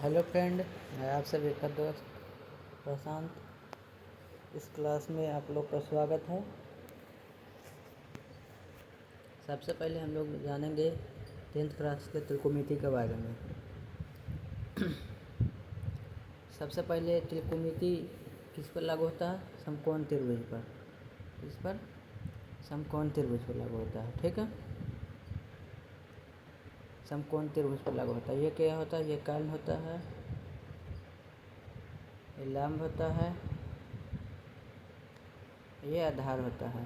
Hello friend, मैं आप सभी का दोस्त प्रशांत। इस क्लास में आप लोग का स्वागत है। सबसे पहले हम लोग जानेंगे 10th क्लास के त्रिकोणमिति के बारे में। सबसे पहले त्रिकोणमिति किस पर लागू होता है? समकोण त्रिभुज पर। किस पर? समकोण त्रिभुज पर लागू होता है। ठीक है, समकोण त्रिभुज पर लागू होता है। ये क्या होता है? ये कर्ण होता है, ये लंब होता है, ये आधार होता है।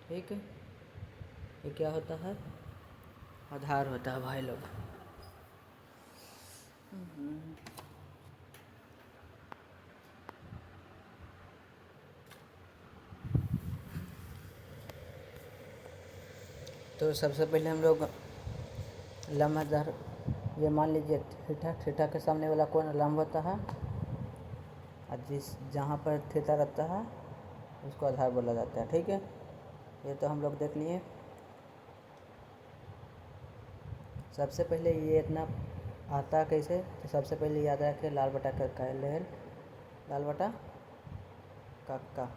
ठीक है, ये क्या होता है? आधार होता है भाई लोग। तो सबसे पहले हम लोग लंब आधार, ये मान लीजिए थीटा। थीटा के सामने वाला कोण लंब होता है, और जहाँ पर थीटा रहता है उसको आधार बोला जाता है। ठीक है, ये तो हम लोग देख लिए। सबसे पहले ये इतना आता कैसे? तो सबसे पहले याद रखें लाल बटा कक्का लहर, लाल बटा कक्का।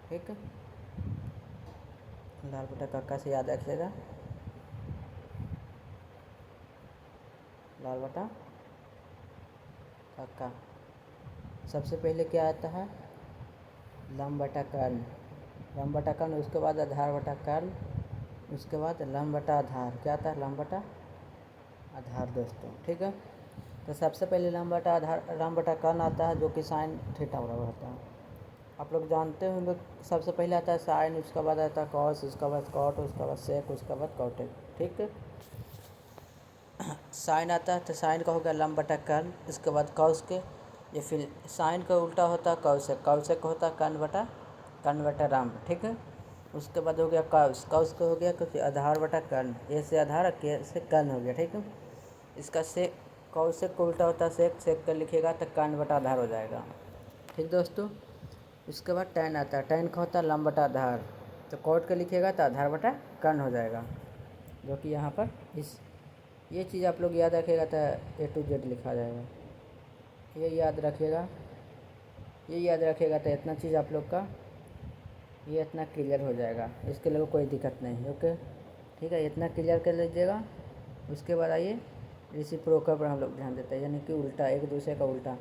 ठीक है, लाल बटा कक्का से याद रखिएगा, लाल बटा कक्का। सबसे पहले क्या आता है? लंब बटा कर्ण, लंब बटा कर्ण, उसके बाद आधार बटा कर्ण, उसके बाद लंब बटा आधार। क्या आता है? लंब बटा आधार दोस्तों। ठीक है, तो सबसे पहले लंब बटा आधार, लंब बटा कर्ण आता है, जो कि साइन थीटा बराबर होता है। आप लोग जानते होंगे, सबसे पहले आता है साइन, उसके बाद आता है कॉस, उसके बाद कॉट, उसके बाद सेक, उसके बाद कॉटेक। ठीक है, साइन आता है तो साइन का हो गया लंब बटा कर्ण, इसके बाद कॉस के, ये फिर साइन का उल्टा होता है कौशिक, कौशिक का होता है कर्ण बटा लंब। ठीक है, उसके बाद हो गया कौस, कौस का हो गया क्योंकि आधार बटा कर्ण, ए से आधार, के से कर्ण हो गया। ठीक है, इसका से कौशिक को उल्टा होता है सेक, सेक कर लिखिएगा तो कर्ण बटा आधार हो जाएगा। ठीक दोस्तों, उसके बाद टैन आता है, टैन का होता है लंब बटा आधार, तो कॉट का लिखिएगा तो आधार बटा कर्ण हो जाएगा, जो कि यहाँ पर ये चीज़ आप लोग याद रखिएगा तो A to Z लिखा जाएगा। ये याद रखिएगा, ये याद रखिएगा तो इतना चीज़ आप लोग का ये इतना क्लियर हो जाएगा, इसके लिए कोई दिक्कत नहीं। ओके, ठीक है, इतना क्लियर कर लीजिएगा। उसके बाद आइए रेसिप्रोकल पर हम लोग ध्यान देते हैं, यानी कि उल्टा, एक दूसरे का उल्टा।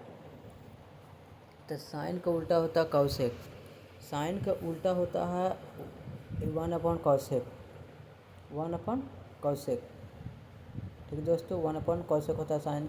तो साइन का उल्टा होता है कौशिक, साइन का उल्टा होता है 1/cos कौशिक, 1/cos। ठीक दोस्तों, 1/cos होता है साइन